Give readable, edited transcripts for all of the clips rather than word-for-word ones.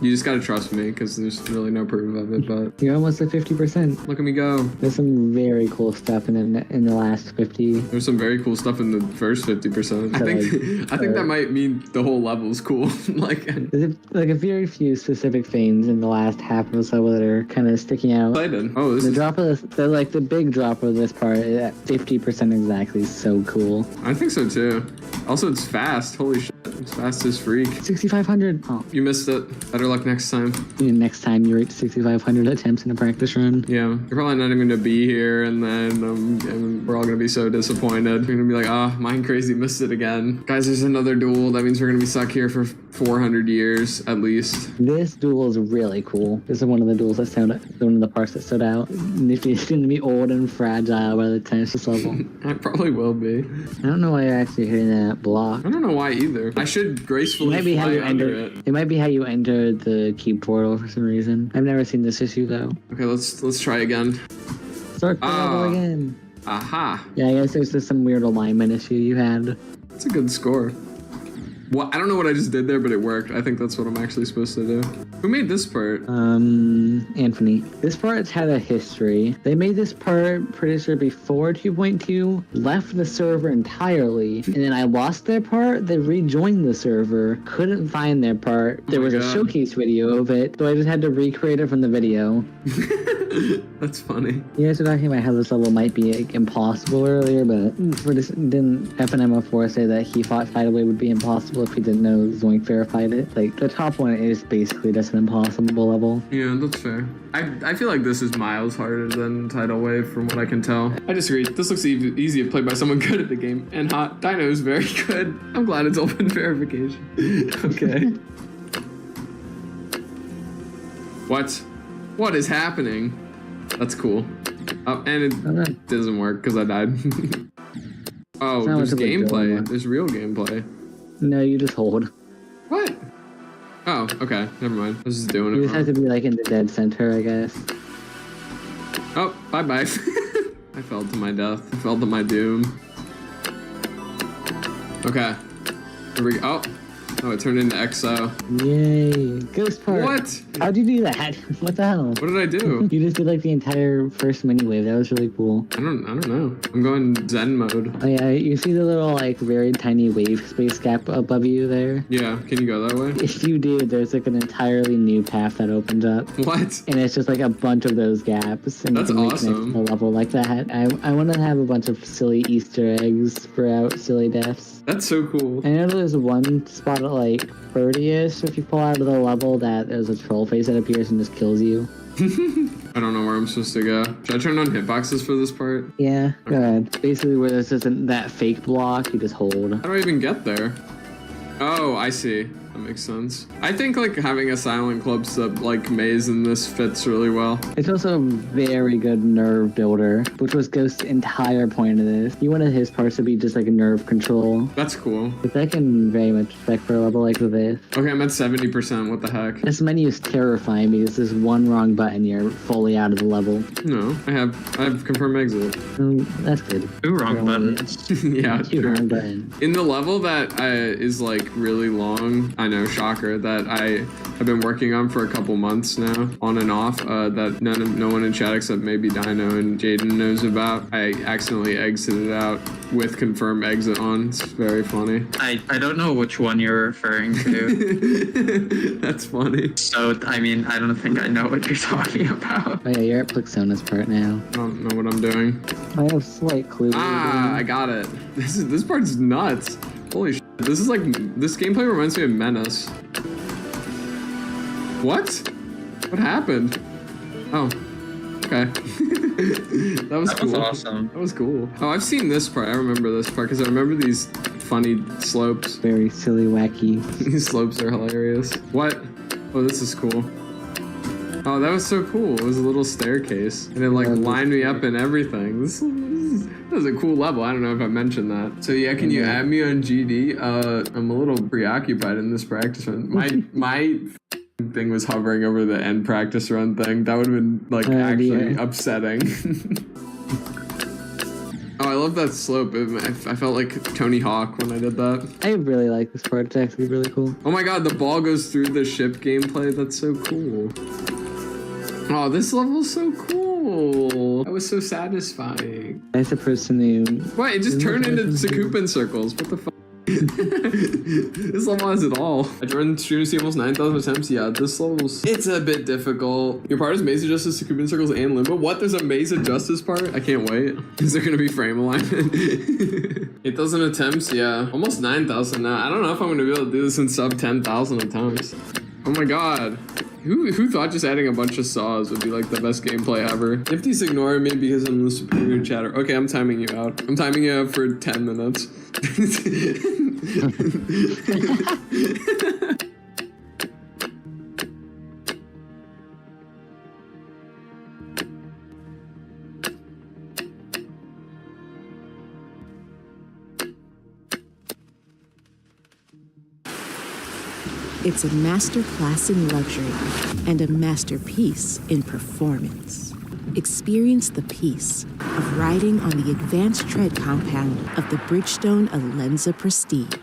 You just gotta trust me, because there's really no proof of it, but... You're almost at 50%. Look at me go. There's some very cool stuff in the last 50. There's some very cool stuff in the first 50%. I think that might mean the whole level's cool. Like... There's like a very few specific things in the last half of this level that are kind of sticking out. Excited. Oh, this The is... drop of this, the big drop of this part at 50% exactly is so cool. I think so, too. Also, it's fast. Holy shit. It's fast as freak. 6,500. Oh. You missed it. Better luck next time. Next time you reach 6,500 attempts in a practice run. Yeah. You're probably not even going to be here, and then and we're all going to be so disappointed. We're going to be like, ah, Mind Crazy missed it again. Guys, there's another duel. That means we're going to be stuck here for 400 years, at least. This duel is really cool. This is one of the duels that one of the parts that stood out. It's going to be old and fragile by the time it's this level. I probably will be. I don't know why you're actually hitting that block. I don't know why either. I should gracefully fly under it. It might be how you enter the keep portal for some reason. I've never seen this issue though. Okay, let's try again. Start the level again. Aha. Yeah, I guess there's just some weird alignment issue you had. That's a good score. Well, I don't know what I just did there, but it worked. I think that's what I'm actually supposed to do. Who made this part? Anthony. This part's had a history. They made this part, pretty sure, before 2.2, left the server entirely, and then I lost their part, they rejoined the server, couldn't find their part. There was a showcase video of it, so I just had to recreate it from the video. That's funny. You guys were talking about how this level might be like, impossible earlier, but didn't FNMO4 say that he thought Tidal Wave would be impossible if he didn't know Zoink verified it? Like, the top one is basically just an impossible level. Yeah, that's fair. I feel like this is miles harder than Tidal Wave from what I can tell. I disagree. This looks easy to play by someone good at the game. And hot. Dino is very good. I'm glad it's open verification. Okay. What is happening? That's cool. Oh, and it doesn't work because I died. Oh, there's gameplay. There's real gameplay. No, you just hold. What? Oh, okay. Never mind. I was just doing it. You just have to be like in the dead center, I guess. Oh, bye-bye. I fell to my death. I fell to my doom. Okay. Here we go. Oh, it turned into EXO. Yay. Ghost part. What? How'd you do that? What the hell? What did I do? You just did like the entire first mini wave. That was really cool. I don't know. I'm going Zen mode. Oh yeah, you see the little like very tiny wave space gap above you there? Yeah, can you go that way? If you do, there's like an entirely new path that opens up. What? And it's just like a bunch of those gaps. And that's awesome. A level like that. I want to have a bunch of silly Easter eggs throughout silly deaths. That's so cool. I know there's one spot at like 30-ish if you pull out of the level that there's a troll face that appears and just kills you. I don't know where I'm supposed to go. Should I turn on hitboxes for this part? Yeah, go ahead. Basically where there's just that fake block, you just hold. How do I even get there? Oh, I see. That makes sense. I think like having a silent club sub like maze in this fits really well. It's also a very good nerve builder, which was Ghost's entire point of this. You wanted his parts to be just like a nerve control. That's cool. But that can very much affect for a level like this. Okay, I'm at 70%. What the heck? This menu is terrifying because there's one wrong button, you're fully out of the level. No, I have confirm exit. That's good. Two wrong buttons. Yeah, Two wrong button. In the level that is like really long, I know, shocker, that I have been working on for a couple months now, on and off, that no one in chat except maybe Dino and Jaden knows about. I accidentally exited out with confirm exit on. It's very funny. I don't know which one you're referring to. That's funny. So, I mean, I don't think I know what you're talking about. Oh yeah, you're at Plixona's part now. I don't know what I'm doing. I have a slight clue. Ah, I got it. This part's nuts. Holy shit. This is like, this gameplay reminds me of Menace. What? What happened? Oh, okay. That was cool. That was awesome. That was cool. Oh, I've seen this part. I remember this part because I remember these funny slopes. Very silly, wacky. These slopes are hilarious. What? Oh, this is cool. Oh, that was so cool. It was a little staircase and it like lined me up and everything. This was a cool level. I don't know if I mentioned that. So yeah, can you add me on GD? I'm a little preoccupied in this practice run. My thing was hovering over the end practice run thing. That would have been like actually upsetting. Oh, Oh, I love that slope. I felt like Tony Hawk when I did that. I really like this part. It's actually really cool. Oh my god, the ball goes through the ship gameplay. That's so cool. Oh, this level's so cool. That was so satisfying. Nice person who... What? It just turned into Sakupin circles. What the fuck? This level has it all. I joined Stream to see almost 9,000 attempts. Yeah, this level's... It's a bit difficult. Your part is Maze of Justice, Sakupin circles, and Limbo. What? There's a Maze of Justice part? I can't wait. Is there gonna be frame alignment? 8,000 attempts? Yeah. Almost 9,000 now. I don't know if I'm gonna be able to do this in sub 10,000 attempts. Oh my god. Who thought just adding a bunch of saws would be like the best gameplay ever? Nifty's ignoring me because I'm the superior chatter. Okay, I'm timing you out. I'm timing you out for 10 minutes. It's a masterclass in luxury and a masterpiece in performance. Experience the peace of riding on the advanced tread compound of the Bridgestone Alenza Prestige.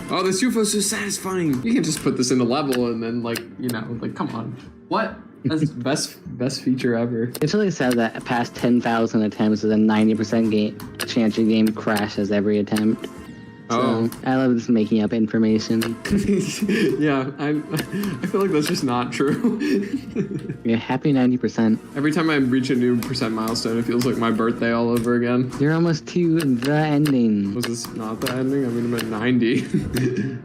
Oh, this UFO is so satisfying. You can just put this in a level and then like, you know, like come on. What? That's the best feature ever. It's really sad that past 10,000 attempts is a 90% chance your game crashes every attempt. Oh. So, I love just making up information. Yeah, I feel like that's just not true. You're happy 90%. Every time I reach a new percent milestone, it feels like my birthday all over again. You're almost to the ending. Was this not the ending? I mean, I'm at 90.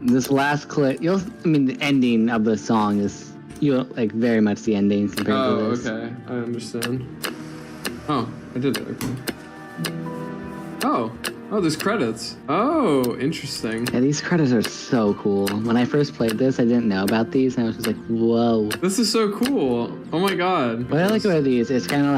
This last clip, the ending of the song is like very much the ending compared to this. Oh, okay. I understand. Oh, I did it. Okay. Oh, there's credits. Oh, interesting. Yeah, these credits are so cool. When I first played this, I didn't know about these, and I was just like, whoa. This is so cool. Oh my god. What I like about these, it's kind of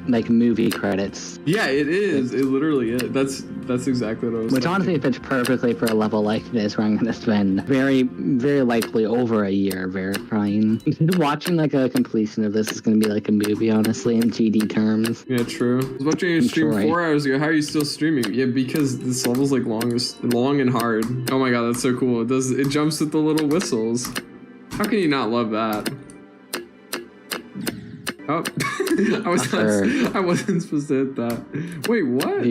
like movie credits. Yeah, it is. It literally is. That's exactly what I was Which thinking. honestly fits perfectly for a level like this, where I'm going to spend very, very likely over a year verifying. Watching like a completion of this is going to be like a movie, honestly, in GD terms. Yeah, true. I was watching your stream Troy. 4 hours ago. How are you still streaming? Yeah, because this level's like long and hard. Oh my god, that's so cool. It jumps with the little whistles. How can you not love that? Oh, I wasn't supposed to hit that. Wait, what?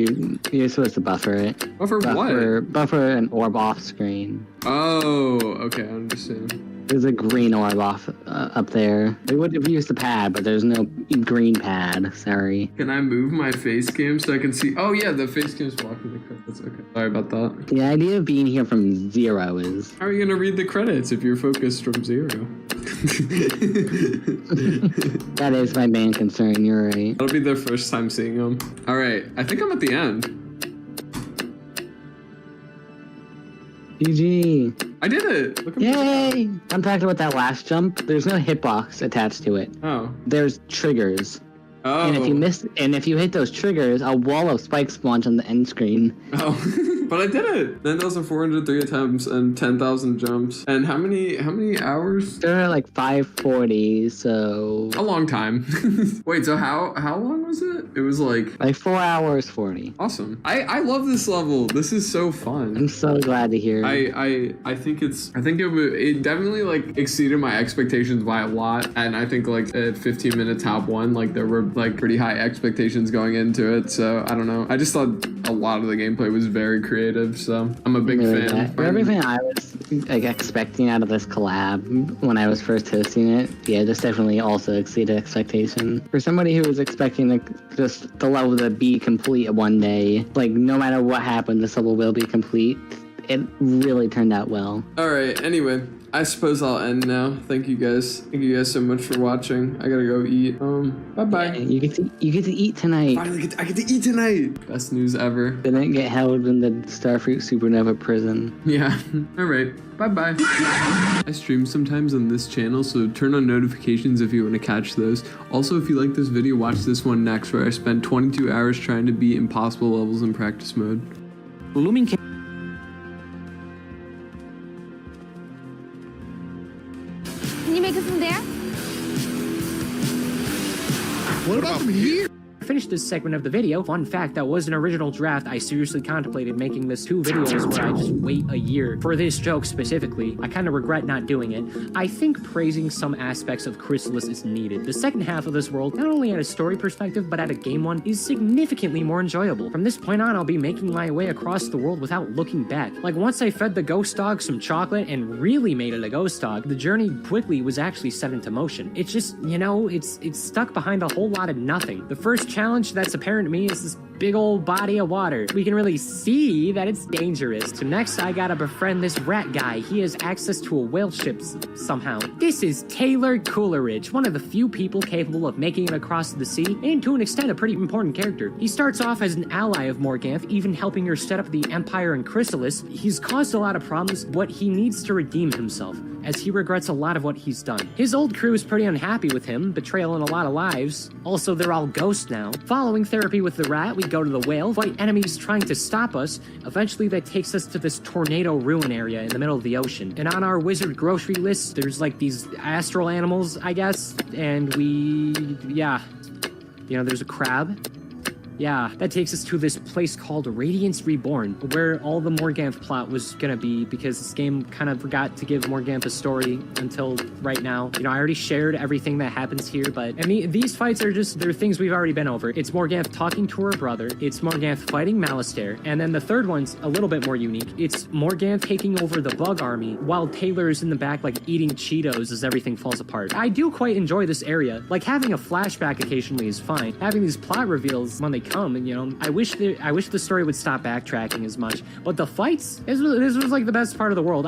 You're supposed to buffer it. Buffer what? Buffer an orb off screen. Oh, okay, I understand. There's a green orb off up there. They would have used the pad, but there's no green pad. Sorry. Can I move my face cam so I can see? Oh yeah, the face cam's blocking the credits. Okay, sorry about that. The idea of being here from 0 is... How are you gonna read the credits if you're focused from 0? That is my main concern, you're right. That'll be their first time seeing them. All right, I think I'm at the end. GG. I did it. Look at me. Yay! I'm talking about that last jump. There's no hitbox attached to it. Oh. There's triggers. Oh. And if you hit those triggers, a wall of spikes spawns on the end screen. Oh. But I did it. 9,403 attempts and 10,000 jumps. And how many hours? They're at like 540, so A long time. Wait, so how long was it? It was like 4 hours 40. awesome. I love this level. This is so fun. I'm so glad to hear. I think it definitely like exceeded my expectations by a lot, and I think like at 15-minute top 1, like there were like pretty high expectations going into it. So I don't know. I just thought a lot of the gameplay was very creative. So I'm a big fan. Everything I was like expecting out of this collab when I was first hosting it, yeah, this definitely also exceeded expectation. For somebody who was expecting like just the level to be complete one day, like no matter what happened, this level will be complete. It really turned out well. All right. Anyway, I suppose I'll end now. Thank you guys. Thank you guys so much for watching. I gotta go eat. Bye bye. You get to eat tonight. Finally, I get to eat tonight. Best news ever. Didn't get held in the Starfruit Supernova prison. Yeah. All right. Bye bye. I stream sometimes on this channel, so turn on notifications if you want to catch those. Also, if you like this video, watch this one next, where I spent 22 hours trying to beat impossible levels in practice mode. Blooming Can you make it from there? What about from here? Finish this segment of the video. Fun fact, that was an original draft. I seriously contemplated making this 2 videos where I just wait a year for this joke specifically. I kind of regret not doing it. I think praising some aspects of Chrysalis is needed. The second half of this world, not only at a story perspective, but at a game one, is significantly more enjoyable. From this point on, I'll be making my way across the world without looking back. Like, once I fed the ghost dog some chocolate and really made it a ghost dog, the journey quickly was actually set into motion. It's just, you know, it's stuck behind a whole lot of nothing. The first challenge that's apparent to me is this big old body of water. We can really see that it's dangerous. So next, I gotta befriend this rat guy. He has access to a whale ship somehow. This is Taylor Coleridge, one of the few people capable of making it across the sea, and to an extent a pretty important character. He starts off as an ally of Morganth, even helping her set up the Empire in Chrysalis. He's caused a lot of problems, but he needs to redeem himself, as he regrets a lot of what he's done. His old crew is pretty unhappy with him, betrayal in a lot of lives. Also, they're all ghosts now. Following therapy with the rat, we go to the whale, fight enemies trying to stop us. Eventually, that takes us to this tornado ruin area in the middle of the ocean. And on our wizard grocery list, there's like these astral animals, I guess, and yeah. You know, there's a crab. Yeah, that takes us to this place called Radiance Reborn, where all the Morganth plot was gonna be, because this game kind of forgot to give Morganth a story until right now. You know, I already shared everything that happens here, but these fights are they're things we've already been over. It's Morganth talking to her brother, it's Morganth fighting Malistaire, and then the third one's a little bit more unique. It's Morganth taking over the bug army, while Taylor's in the back, like, eating Cheetos as everything falls apart. I do quite enjoy this area. Like, having a flashback occasionally is fine. Having these plot reveals when they come, and, you know, I wish the story would stop backtracking as much. But the fights, this was like the best part of the world.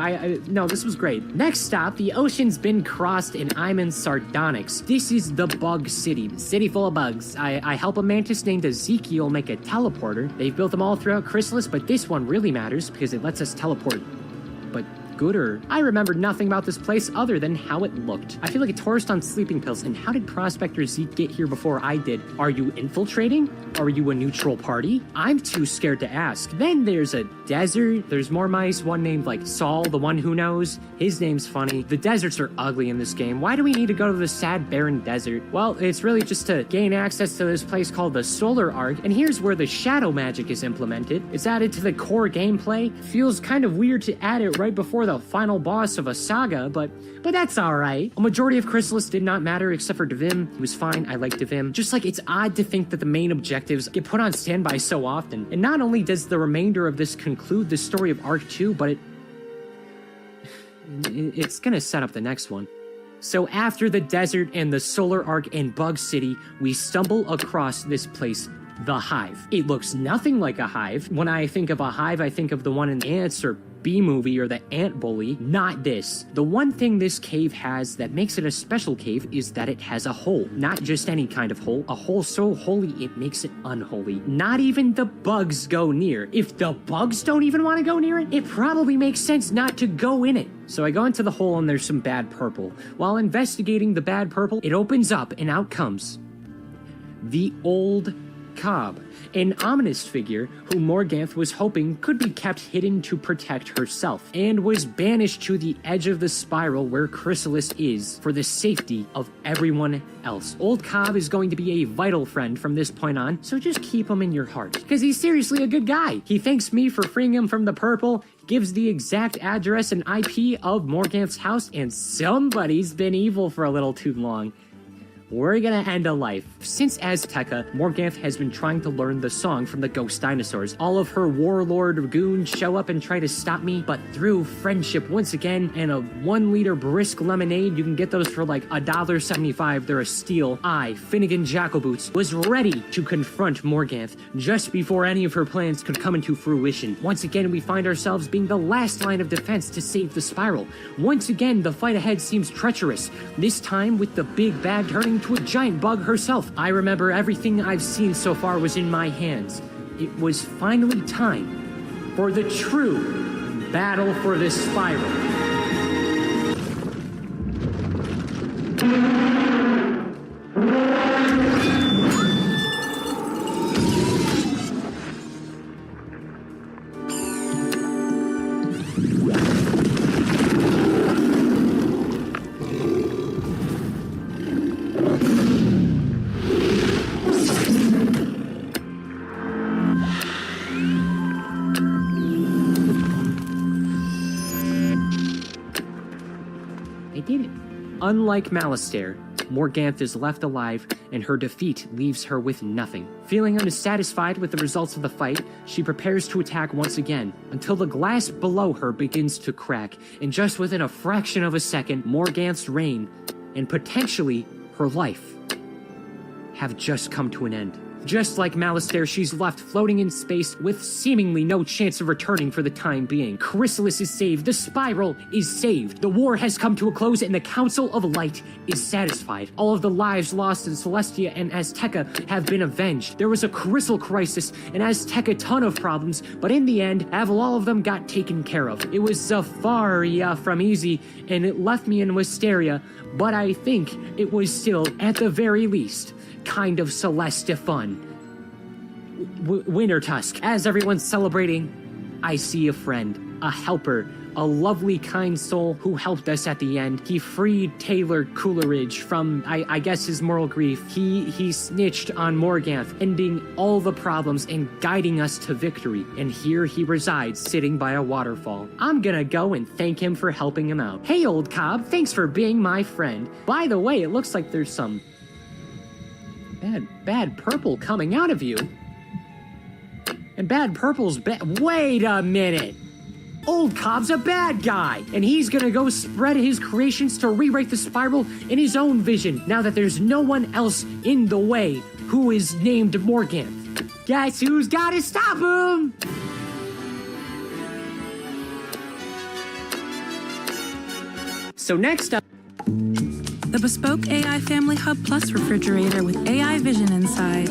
No, this was great. Next stop, the ocean's been crossed and I'm in Sardonyx. This is the Bug City, the city full of bugs. I help a mantis named Ezekiel make a teleporter. They've built them all throughout Chrysalis, but this one really matters because it lets us teleport. But gooder. I remember nothing about this place other than how it looked. I feel like a tourist on sleeping pills, and how did Prospector Zeke get here before I did? Are you infiltrating? Are you a neutral party? I'm too scared to ask. Then there's a desert. There's more mice, one named like Saul, the one who knows. His name's funny. The deserts are ugly in this game. Why do we need to go to the sad, barren desert? Well, it's really just to gain access to this place called the Solar Arc, and here's where the shadow magic is implemented. It's added to the core gameplay. Feels kind of weird to add it right before the final boss of a saga, but that's alright. A majority of Chrysalis did not matter except for Devim. He was fine, I liked Devim. Just like it's odd to think that the main objectives get put on standby so often. And not only does the remainder of this conclude the story of Arc 2, but it's gonna set up the next one. So after the desert and the Solar Arc and Bug City, we stumble across this place, the Hive. It looks nothing like a hive. When I think of a hive, I think of the one in Ants or B-Movie or the Ant Bully. Not this. The one thing this cave has that makes it a special cave is that it has a hole. Not just any kind of hole. A hole so holy it makes it unholy. Not even the bugs go near. If the bugs don't even want to go near it, it probably makes sense not to go in it. So I go into the hole and there's some bad purple. While investigating the bad purple, it opens up and out comes the Old Cobb, an ominous figure who Morganth was hoping could be kept hidden to protect herself, and was banished to the edge of the spiral where Chrysalis is for the safety of everyone else. Old Cobb is going to be a vital friend from this point on, so just keep him in your heart, because he's seriously a good guy. He thanks me for freeing him from the purple, gives the exact address and IP of Morganth's house, and somebody's been evil for a little too long. We're gonna end a life. Since Azteca, Morganth has been trying to learn the song from the ghost dinosaurs. All of her warlord goons show up and try to stop me, but through friendship once again and a 1-liter brisk lemonade, you can get those for like $1.75. They're a steal. I, Finnegan Jackalboots, was ready to confront Morganth just before any of her plans could come into fruition. Once again, we find ourselves being the last line of defense to save the spiral. Once again, the fight ahead seems treacherous, this time with the big bad turning to a giant bug herself. I remember everything I've seen so far was in my hands. It was finally time for the true battle for this spiral. did it. Unlike Malistaire, Morganth is left alive, and her defeat leaves her with nothing. Feeling unsatisfied with the results of the fight, she prepares to attack once again, until the glass below her begins to crack, and just within a fraction of a second, Morganth's reign, and potentially her life, have just come to an end. Just like Malistaire, she's left floating in space with seemingly no chance of returning for the time being. Chrysalis is saved, the Spiral is saved, the war has come to a close, and the Council of Light is satisfied. All of the lives lost in Celestia and Azteca have been avenged. There was a Crystal crisis, and Azteca a ton of problems, but in the end, all of them got taken care of. It was far from easy, and it left me in Wisteria, but I think it was still, at the very least, kind of Celestia fun. Winter Tusk. As everyone's celebrating, I see a friend, a helper, a lovely, kind soul who helped us at the end. He freed Taylor Coleridge from, I guess, his moral grief. He snitched on Morganth, ending all the problems and guiding us to victory. And here he resides, sitting by a waterfall. I'm gonna go and thank him for helping him out. Hey, old Cobb, thanks for being my friend. By the way, it looks like there's some bad purple coming out of you. And bad purple's wait a minute! Old Cobb's a bad guy, and he's gonna go spread his creations to rewrite the Spiral in his own vision, now that there's no one else in the way who is named Morganth. Guess who's gotta stop him? So next up, The bespoke AI Family Hub Plus refrigerator with AI Vision inside.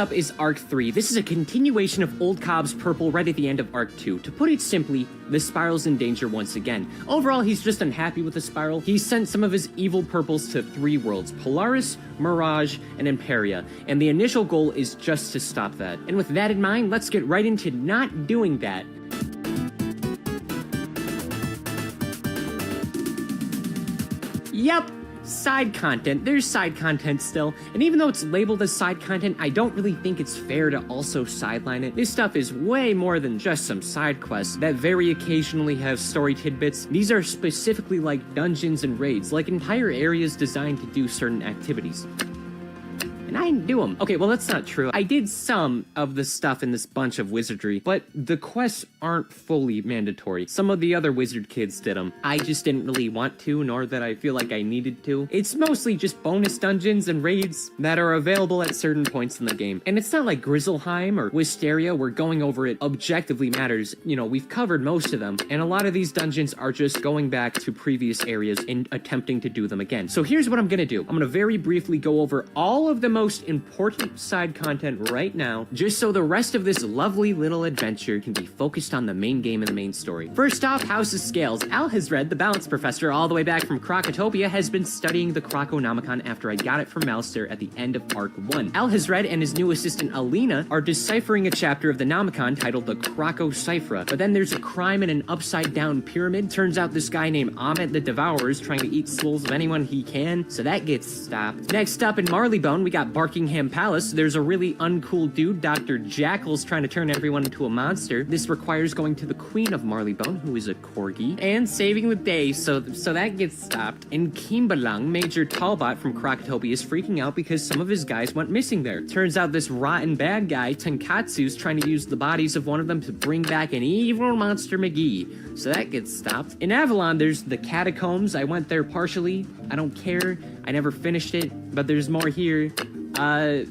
up is Arc 3. This is a continuation of Old Cobb's purple right at the end of Arc 2. To put it simply, the Spiral's in danger once again. Overall, he's just unhappy with the Spiral. He sent some of his evil purples to 3 worlds, Polaris, Mirage, and Imperia, and the initial goal is just to stop that. And with that in mind, let's get right into not doing that. Yep, side content. There's side content still, and even though it's labeled as side content, I don't really think it's fair to also sideline it. This stuff is way more than just some side quests that very occasionally have story tidbits. These are specifically like dungeons and raids, like entire areas designed to do certain activities. And I didn't do them. Okay, well, that's not true. I did some of the stuff in this bunch of wizardry, but the quests aren't fully mandatory. Some of the other wizard kids did them. I just didn't really want to, nor that I feel like I needed to. It's mostly just bonus dungeons and raids that are available at certain points in the game. And it's not like Grizzleheim or Wisteria where going over it objectively matters. You know, we've covered most of them, and a lot of these dungeons are just going back to previous areas and attempting to do them again. So here's what I'm gonna do. I'm gonna very briefly go over all of the most important side content right now, just so the rest of this lovely little adventure can be focused on the main game and the main story. First off, House of Scales. Alhazred, the balance professor, all the way back from Crocotopia, has been studying the Croconomicon after I got it from Malistaire at the end of Arc 1. Alhazred and his new assistant Alina are deciphering a chapter of the Nomicon titled the Crococyphra, but then there's a crime in an upside-down pyramid. Turns out this guy named Ahmet the Devourer is trying to eat souls of anyone he can, so that gets stopped. Next up in Marleybone, we got Barkingham Palace. There's a really uncool dude, Dr. Jackal's trying to turn everyone into a monster. This requires going to the Queen of Marleybone, who is a corgi, and saving the day, so that gets stopped. In Kimbalang, Major Talbot from Crocotopia is freaking out because some of his guys went missing there. Turns out this rotten bad guy, Tenkatsu's trying to use the bodies of one of them to bring back an evil monster McGee, so that gets stopped. In Avalon, there's the Catacombs. I went there partially. I don't care. I never finished it, but there's more here. I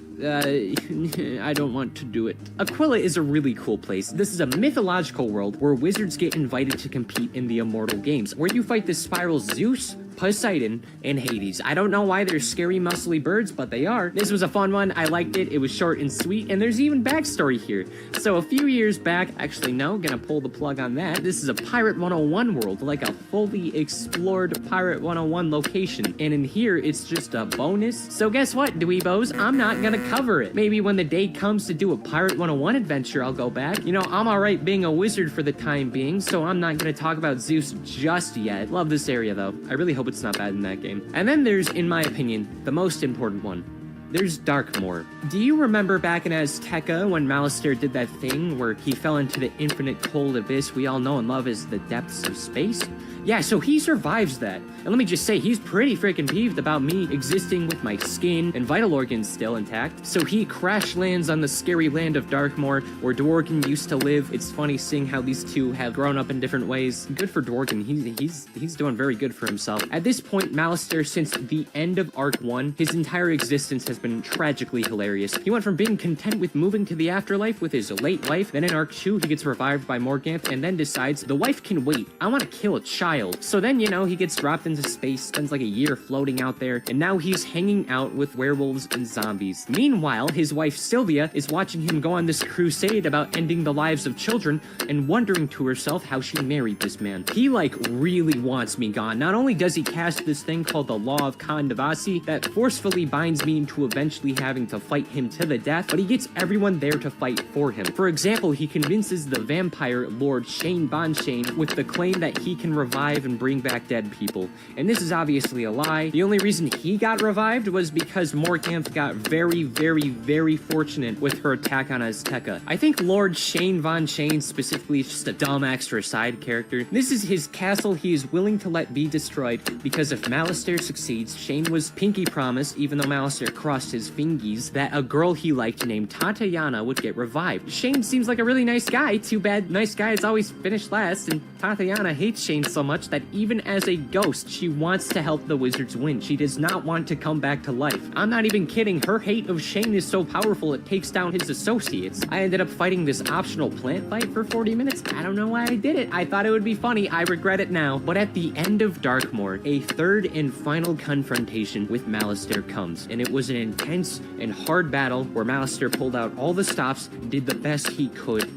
don't want to do it. Aquila is a really cool place. This is a mythological world where wizards get invited to compete in the Immortal Games, where you fight the Spiral Zeus, Poseidon, and Hades. I don't know why they're scary, muscly birds, but they are. This was a fun one. I liked it. It was short and sweet, and there's even backstory here. So a few years back, actually no, gonna pull the plug on that. This is a Pirate 101 world, like a fully explored Pirate 101 location, and in here, it's just a bonus. So guess what, dweebos? I'm not gonna cover it. Maybe when the day comes to do a Pirate 101 adventure, I'll go back. You know, I'm alright being a wizard for the time being, so I'm not gonna talk about Zeus just yet. Love this area, though. I really hope it's not bad in that game. And then there's, in my opinion, the most important one. there's Darkmoor. Do you remember back in Azteca when Malistaire did that thing where he fell into the infinite cold abyss we all know and love as the depths of space? Yeah, so he survives that. And let me just say, he's pretty freaking peeved about me existing with my skin and vital organs still intact. So he crash lands on the scary land of Darkmoor, where Dworkin used to live. It's funny seeing how these two have grown up in different ways. Good for Dworkin, he's doing very good for himself. At this point, Malistaire, since the end of Arc 1, his entire existence has been tragically hilarious. He went from being content with moving to the afterlife with his late wife, then in Arc 2, he gets revived by Morganth, and then decides, the wife can wait, I want to kill a child. So then, you know, he gets dropped into space, spends like a year floating out there, and now he's hanging out with werewolves and zombies. Meanwhile, his wife Sylvia is watching him go on this crusade about ending the lives of children and wondering to herself how she married this man. He, like, really wants me gone. Not only does he cast this thing called the Law of Khan Devasi that forcefully binds me into eventually having to fight him to the death, but he gets everyone there to fight for him. For example, he convinces the vampire Lord Shane Von Shane with the claim that he can revive and bring back dead people. And this is obviously a lie. The only reason he got revived was because Morganth got very, very, very fortunate with her attack on Azteca. I think Lord Shane Von Shane specifically is just a dumb extra side character. This is his castle he is willing to let be destroyed because if Malistaire succeeds, Shane was pinky promised, even though Malistaire crossed his fingies, that a girl he liked named Tatiana would get revived. Shane seems like a really nice guy. Too bad nice guys always finish last, and Tatiana hates Shane so much that even as a ghost, she wants to help the wizards win. She does not want to come back to life. I'm not even kidding. Her hate of Shane is so powerful it takes down his associates. I ended up fighting this optional plant fight for 40 minutes. I don't know why I did it. I thought it would be funny. I regret it now. But at the end of Darkmoor, a third and final confrontation with Malistaire comes, and it was an intense and hard battle where Malistaire pulled out all the stops, did the best he could,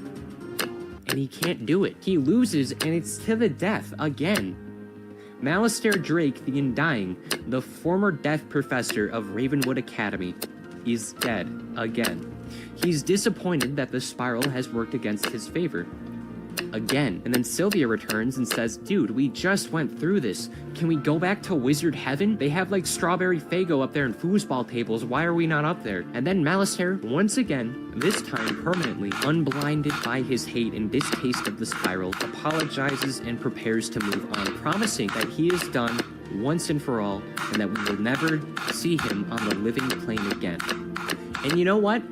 and he can't do it. He loses, and it's to the death again. Malistaire Drake, the Undying, the former death professor of Ravenwood Academy, is dead again. He's disappointed that the spiral has worked against his favor. Again. And then Sylvia returns and says, dude, we just went through this. Can we go back to Wizard Heaven? They have like Strawberry Faygo up there and foosball tables. Why are we not up there? And then Malistaire, once again, this time permanently, unblinded by his hate and distaste of the spiral, apologizes and prepares to move on, promising that he is done once and for all, and that we will never see him on the living plane again. And you know what?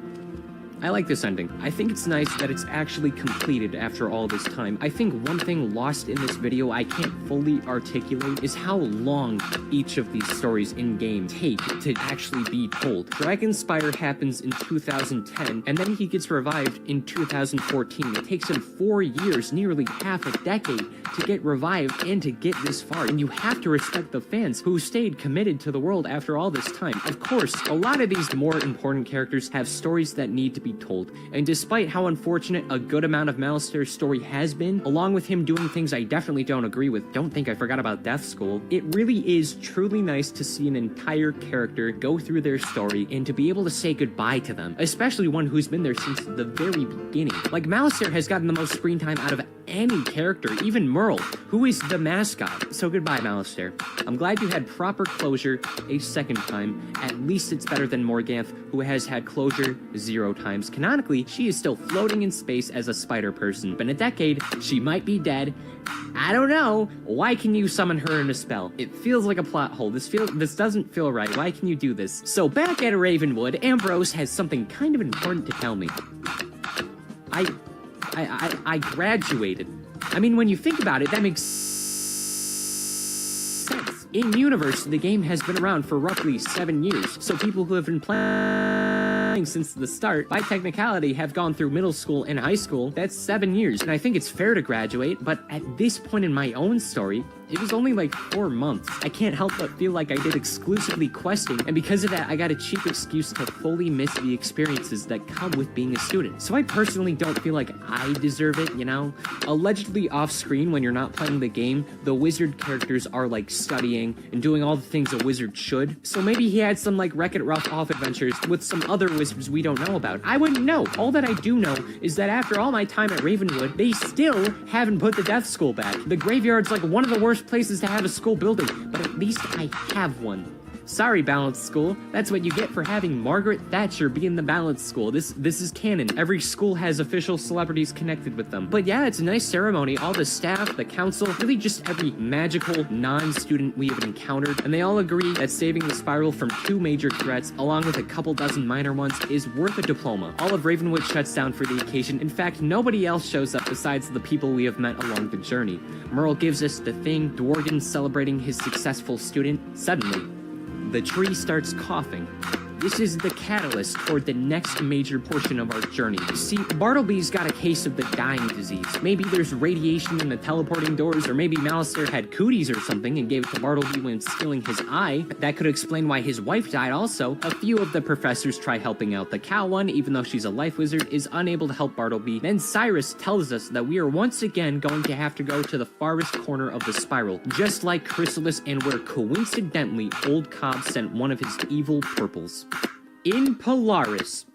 I like this ending. I think it's nice that it's actually completed after all this time. I think one thing lost in this video I can't fully articulate is how long each of these stories in-game take to actually be told. Dragonspire happens in 2010, and then he gets revived in 2014. It takes him 4 years, nearly half a decade, to get revived and to get this far. And you have to respect the fans who stayed committed to the world after all this time. Of course, a lot of these more important characters have stories that need to be told, and despite how unfortunate a good amount of Malistaire's story has been, along with him doing things I definitely don't agree with, don't think I forgot about Death School, it really is truly nice to see an entire character go through their story and to be able to say goodbye to them, especially one who's been there since the very beginning. Like, Malistaire has gotten the most screen time out of any character, even Merle, who is the mascot. So goodbye, Malistaire. I'm glad you had proper closure a second time. At least it's better than Morganth, who has had closure 0 times. Canonically, she is still floating in space as a spider person. But in a decade, she might be dead. I don't know. Why can you summon her in a spell? It feels like a plot hole. This doesn't feel right. Why can you do this? So back at Ravenwood, Ambrose has something kind of important to tell me. I graduated. I mean, when you think about it, that makes sense. In universe, the game has been around for roughly 7 years, so people who have been playing since the start, by technicality, have gone through middle school and high school. That's 7 years, and I think it's fair to graduate, but at this point in my own story, it was only like 4 months. I can't help but feel like I did exclusively questing, and because of that, I got a cheap excuse to fully miss the experiences that come with being a student. So I personally don't feel like I deserve it, you know? Allegedly off-screen, when you're not playing the game, the wizard characters are like studying and doing all the things a wizard should. So maybe he had some like Wreck-It Ralph off adventures with some other wizards we don't know about. I wouldn't know. All that I do know is that after all my time at Ravenwood, they still haven't put the Death School back. The graveyard's like one of the worst places to have a school building, but at least I have one. Sorry, Balanced School. That's what you get for having Margaret Thatcher be in the Balanced School. This is canon. Every school has official celebrities connected with them. But yeah, it's a nice ceremony. All the staff, the council, really just every magical non-student we have encountered, and they all agree that saving the Spiral from 2 major threats, along with a couple dozen minor ones, is worth a diploma. All of Ravenwood shuts down for the occasion. In fact, nobody else shows up besides the people we have met along the journey. Merle gives us the thing, Dworgen celebrating his successful student. Suddenly, the tree starts coughing. This is the catalyst toward the next major portion of our journey. See, Bartleby's got a case of the dying disease. Maybe there's radiation in the teleporting doors, or maybe Malistaire had cooties or something and gave it to Bartleby when stealing his eye. That could explain why his wife died also. A few of the professors try helping out. The cow one, even though she's a life wizard, is unable to help Bartleby. Then Cyrus tells us that we are once again going to have to go to the farthest corner of the Spiral, just like Chrysalis, and where coincidentally Old Cobb sent one of his evil purples. In Polaris.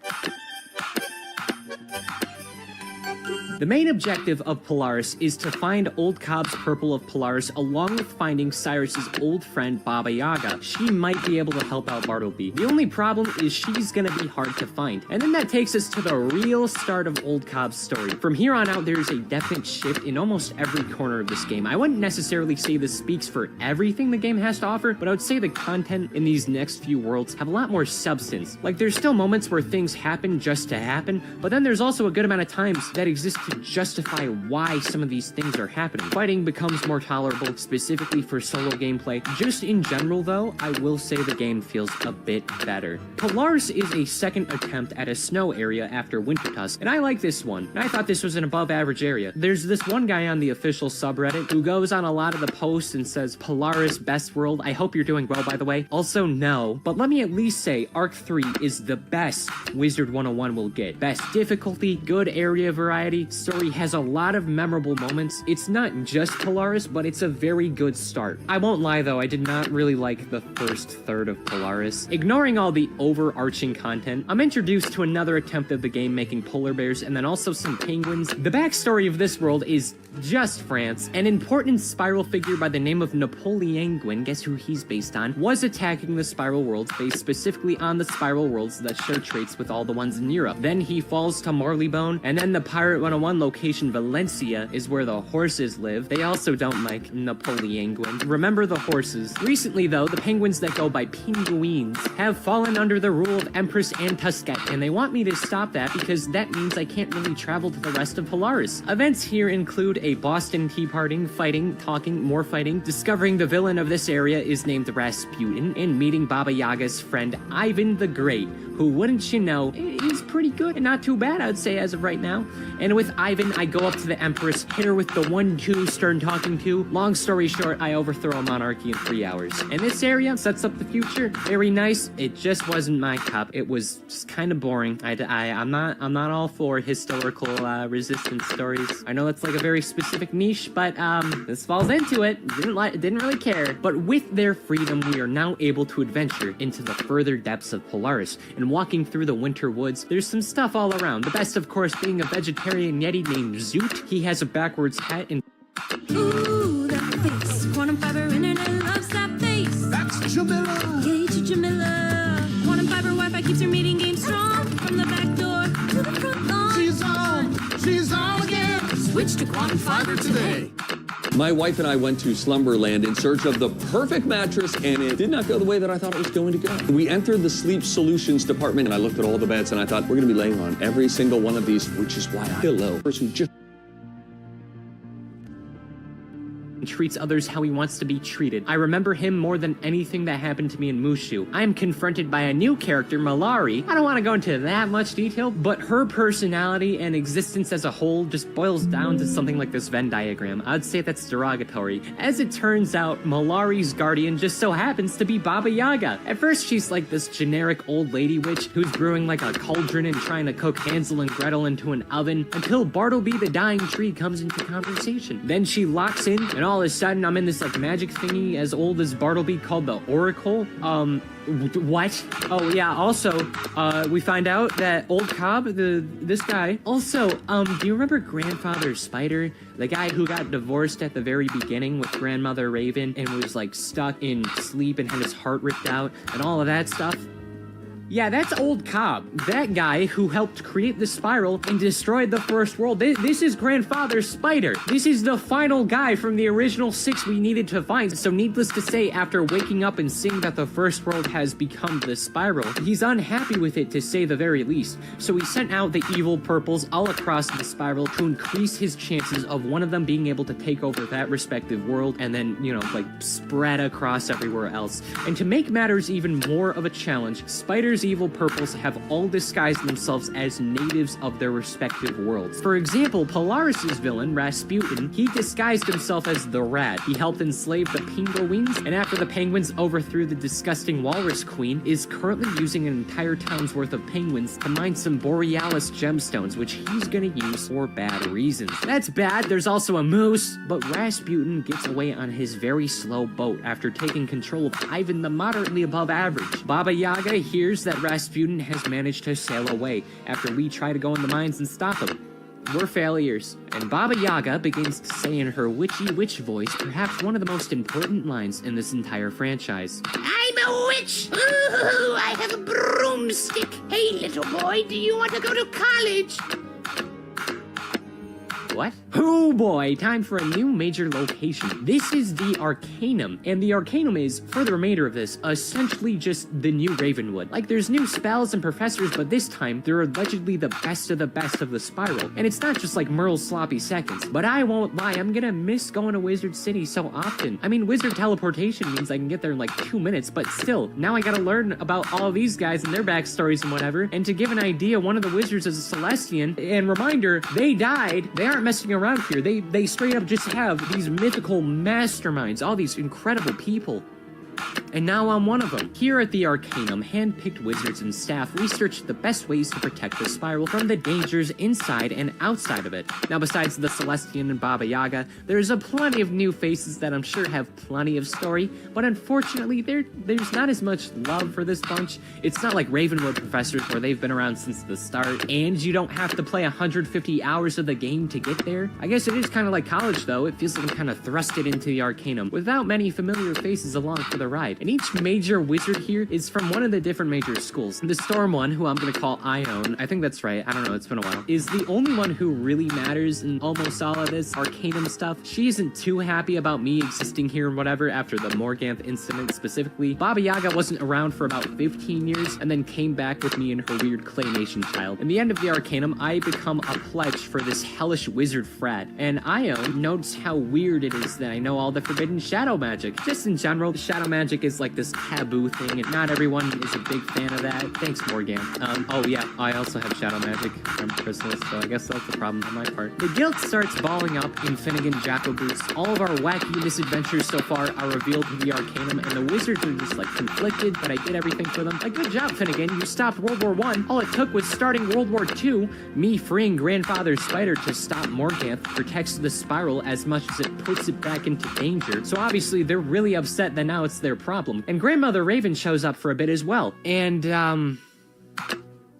The main objective of Polaris is to find Old Cobb's Purple of Polaris, along with finding Cyrus's old friend Baba Yaga. She might be able to help out Bartleby. The only problem is she's gonna be hard to find. And then that takes us to the real start of Old Cobb's story. From here on out, there's a definite shift in almost every corner of this game. I wouldn't necessarily say this speaks for everything the game has to offer, but I would say the content in these next few worlds have a lot more substance. Like, there's still moments where things happen just to happen, but then there's also a good amount of times that exist to justify why some of these things are happening. Fighting becomes more tolerable, specifically for solo gameplay. Just in general, though, I will say the game feels a bit better. Polaris is a second attempt at a snow area after Wintertusk, and I like this one. I thought this was an above-average area. There's this one guy on the official subreddit who goes on a lot of the posts and says, Polaris, best world. I hope you're doing well, by the way. Also, no, but let me at least say Arc 3 is the best Wizard 101 will get. Best difficulty, good area variety, story has a lot of memorable moments. It's not just Polaris, but it's a very good start. I won't lie though, I did not really like the first third of Polaris. Ignoring all the overarching content, I'm introduced to another attempt of the game making polar bears and then also some penguins. The backstory of this world is just France. An important Spiral figure by the name of Napoleon Gwyn, guess who he's based on, was attacking the Spiral worlds based specifically on the Spiral worlds that share traits with all the ones in Europe. Then he falls to Marleybone, and then the Pirate 101 location Valencia is where the horses live. They also don't like Napoleon Gwyn. Remember the horses. Recently though, the penguins that go by Pinguines have fallen under the rule of Empress Antusket, and they want me to stop that because that means I can't really travel to the rest of Polaris. Events here include a Boston Tea Party, fighting, talking, more fighting, discovering the villain of this area is named Rasputin, and meeting Baba Yaga's friend Ivan the Great, who, wouldn't you know, is pretty good and not too bad, I'd say, as of right now. And with Ivan, I go up to the Empress, hit her with the 1-2 stern talking to. Long story short, I overthrow a monarchy in 3 hours. And this area sets up the future. Very nice. It just wasn't my cup. It was just kind of boring. I'm not all for historical resistance stories. I know that's like a very specific niche, but this falls into it. Didn't really care. But with their freedom, we are now able to adventure into the further depths of Polaris. And walking through the winter woods, there's some stuff all around. The best, of course, being a vegetarian yeti named Zoot. He has a backwards hat and Ooh, that face. Quantum fiber internet loves that face. That's Jamila. Gage Jamila. Quantum fiber Wi-Fi keeps your meeting game strong. From the back door to the front lawn. She's on again. Switch to quantum fiber today. My wife and I went to Slumberland in search of the perfect mattress, and it did not go the way that I thought it was going to go. We entered the sleep solutions department, and I looked at all the beds, and I thought, we're going to be laying on every single one of these, which is why I pillow. Person just treats others how he wants to be treated. I remember him more than anything that happened to me in Mushu. I am confronted by a new character, Malari. I don't want to go into that much detail, but her personality and existence as a whole just boils down to something like this Venn diagram. I'd say that's derogatory. As it turns out, Malari's guardian just so happens to be Baba Yaga. At first, she's like this generic old lady witch who's brewing like a cauldron and trying to cook Hansel and Gretel into an oven until Bartleby the Dying Tree comes into conversation. Then she locks in, and all of a sudden I'm in this like magic thingy as old as Bartleby called the Oracle. What? Oh yeah, also, we find out that Old Cobb, this guy, also, do you remember Grandfather Spider? The guy who got divorced at the very beginning with Grandmother Raven and was like stuck in sleep and had his heart ripped out and all of that stuff? Yeah, that's Old Cobb. That guy who helped create the spiral and destroyed the first world. This is Grandfather Spider. This is the final guy from the original 6 we needed to find. So needless to say, after waking up and seeing that the first world has become the spiral, he's unhappy with it to say the very least. So he sent out the evil purples all across the spiral to increase his chances of one of them being able to take over that respective world and then, you know, like spread across everywhere else. And to make matters even more of a challenge, Spider's evil purples have all disguised themselves as natives of their respective worlds. For example, Polaris's villain, Rasputin, he disguised himself as the Rat. He helped enslave the Penguins, and after the Penguins overthrew the disgusting Walrus Queen, is currently using an entire town's worth of penguins to mine some Borealis gemstones, which he's gonna use for bad reasons. That's bad. There's also a moose, but Rasputin gets away on his very slow boat after taking control of Ivan the moderately above average. Baba Yaga hears that Rasputin has managed to sail away after we try to go in the mines and stop him. We're failures, and Baba Yaga begins to say in her witchy witch voice perhaps one of the most important lines in this entire franchise. I'm a witch! Ooh, I have a broomstick! Hey, little boy, do you want to go to college? What? Oh boy, time for a new major location. This is the Arcanum, and the Arcanum is, for the remainder of this, essentially just the new Ravenwood. Like, there's new spells and professors, but this time, they're allegedly the best of the spiral. And it's not just like Merle's sloppy seconds, but I won't lie, I'm gonna miss going to Wizard City so often. I mean, wizard teleportation means I can get there in like 2 minutes, but still, now I gotta learn about all these guys and their backstories and whatever, and to give an idea, one of the wizards is a Celestian, and reminder, they died. They aren't messing around here. They straight up just have these mythical masterminds, all these incredible people. And now I'm one of them. Here at the Arcanum, hand-picked wizards and staff researched the best ways to protect the spiral from the dangers inside and outside of it. Now, besides the Celestian and Baba Yaga, there's a plenty of new faces that I'm sure have plenty of story, but unfortunately, there's not as much love for this bunch. It's not like Ravenwood professors where they've been around since the start, and you don't have to play 150 hours of the game to get there. I guess it is kind of like college, though. It feels like I'm kind of thrusted into the Arcanum without many familiar faces along for the ride. And each major wizard here is from one of the different major schools. The Storm one, who I'm gonna call Ione, I think that's right, I don't know, it's been a while, is the only one who really matters in almost all of this Arcanum stuff. She isn't too happy about me existing here and whatever after the Morganth incident specifically. Baba Yaga wasn't around for about 15 years and then came back with me and her weird Clay Nation child. In the end of the Arcanum, I become a pledge for this hellish wizard frat, and Ione notes how weird it is that I know all the forbidden shadow magic. Just in general, the shadow magic is like this taboo thing, and not everyone is a big fan of that. Thanks, Morgan. Oh yeah, I also have shadow magic from Chrysalis, so I guess that's a problem on my part. The guild starts balling up in Finnegan Jacko boots. All of our wacky misadventures so far are revealed in the Arcanum, and the wizards are just like conflicted, but I did everything for them. Like, good job, Finnegan. You stopped World War I. All it took was starting World War II. Me freeing Grandfather Spider to stop Morganth protects the spiral as much as it puts it back into danger. So obviously they're really upset that now it's their problem. And Grandmother Raven shows up for a bit as well. And,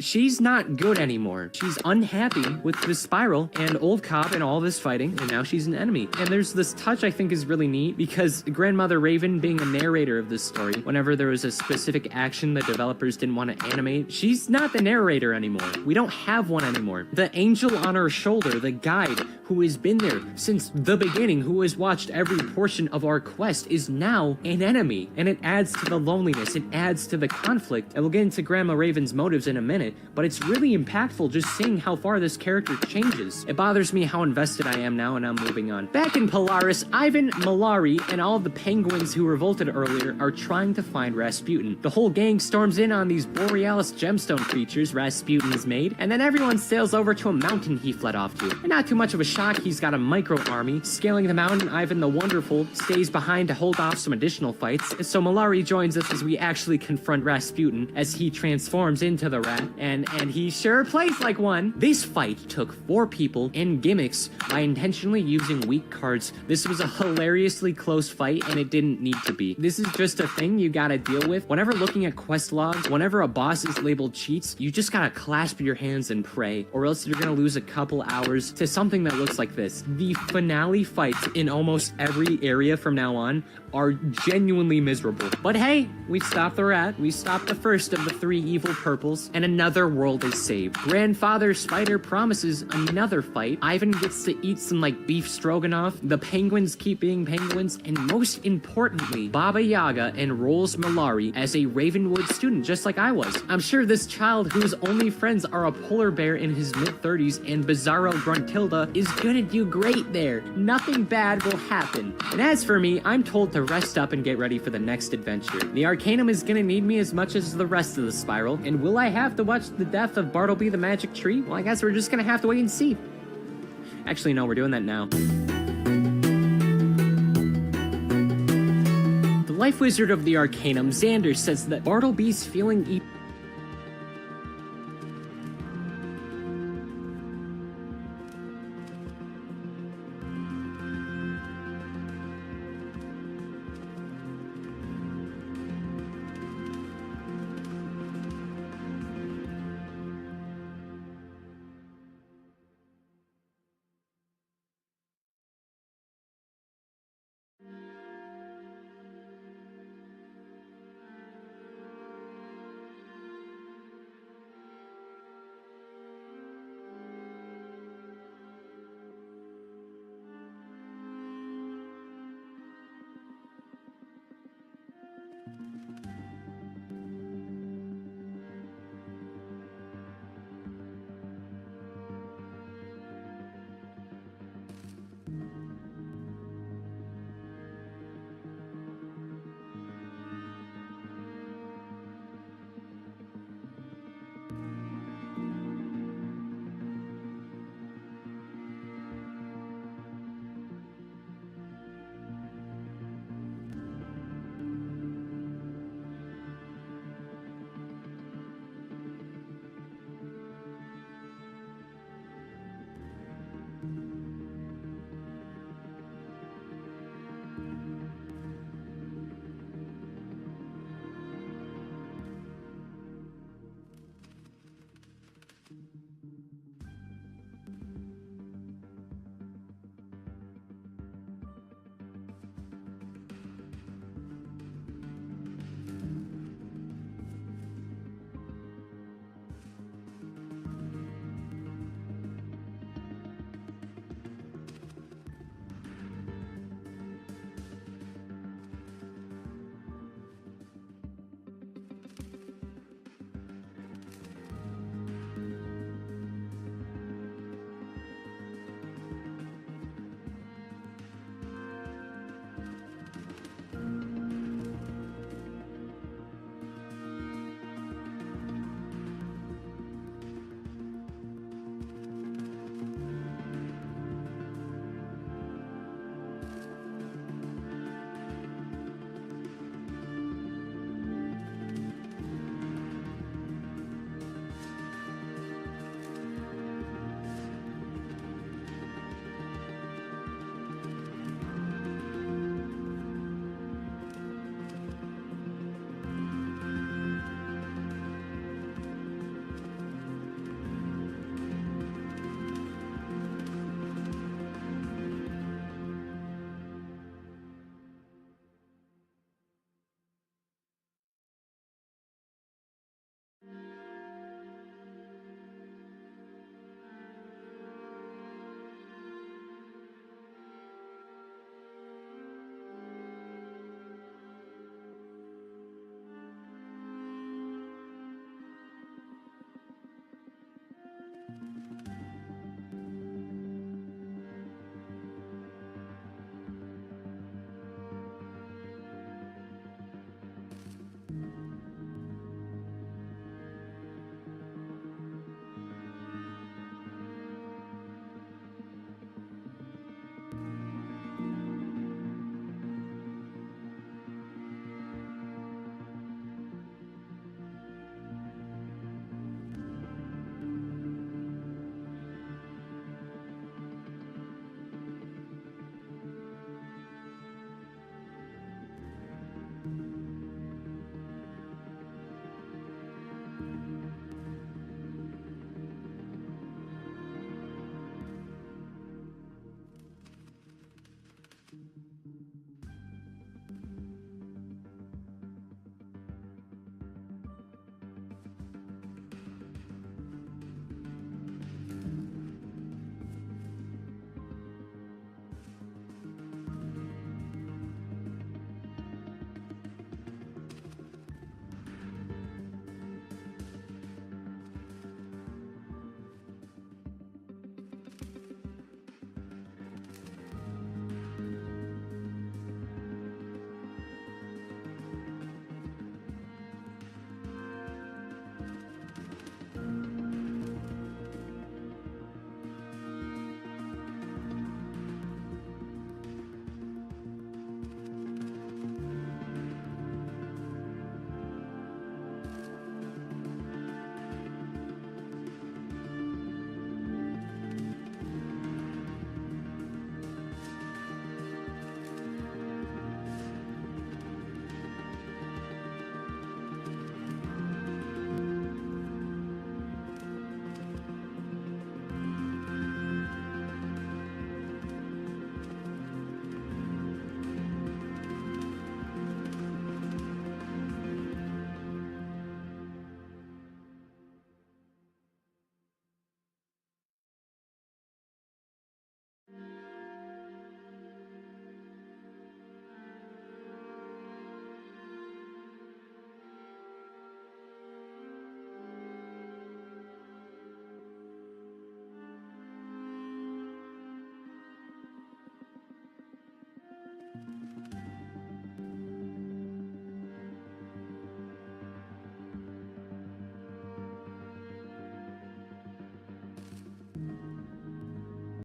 she's not good anymore. She's unhappy with the spiral and Old Cobb and all this fighting, and now she's an enemy. And there's this touch I think is really neat because Grandmother Raven being a narrator of this story, whenever there was a specific action the developers didn't want to animate, she's not the narrator anymore. We don't have one anymore. The angel on her shoulder, the guide who has been there since the beginning, who has watched every portion of our quest, is now an enemy. And it adds to the loneliness, it adds to the conflict. And we'll get into Grandma Raven's motives in a minute, but it's really impactful just seeing how far this character changes. It bothers me how invested I am now, and I'm moving on. Back in Polaris, Ivan, Malari, and all of the penguins who revolted earlier are trying to find Rasputin. The whole gang storms in on these Borealis gemstone creatures Rasputin has made, and then everyone sails over to a mountain he fled off to. And not too much of a Shock, he's got a micro army. Scaling the mountain, Ivan the Wonderful stays behind to hold off some additional fights. So Malari joins us as we actually confront Rasputin as he transforms into the rat, and he sure plays like one. This fight took 4 people and gimmicks by intentionally using weak cards. This was a hilariously close fight, and it didn't need to be. This is just a thing you gotta deal with. Whenever looking at quest logs, whenever a boss is labeled cheats, you just gotta clasp your hands and pray, or else you're gonna lose a couple hours to something that looks like this. The finale fights in almost every area from now on are genuinely miserable. But hey, we stopped the rat, we stopped the first of the 3 evil purples, and another world is saved. Grandfather Spider promises another fight. Ivan gets to eat some like beef stroganoff, the penguins keep being penguins, and most importantly, Baba Yaga enrolls Malari as a Ravenwood student, just like I was. I'm sure this child whose only friends are a polar bear in his mid-30s and Bizarro Gruntilda is gonna do great there. Nothing bad will happen. And as for me, I'm told to rest up and get ready for the next adventure. The Arcanum is gonna need me as much as the rest of the Spiral, and will I have to watch the death of Bartleby the Magic Tree? Well, I guess we're just gonna have to wait and see. Actually, no, we're doing that now. The Life Wizard of the Arcanum, Xander, says that Bartleby's feeling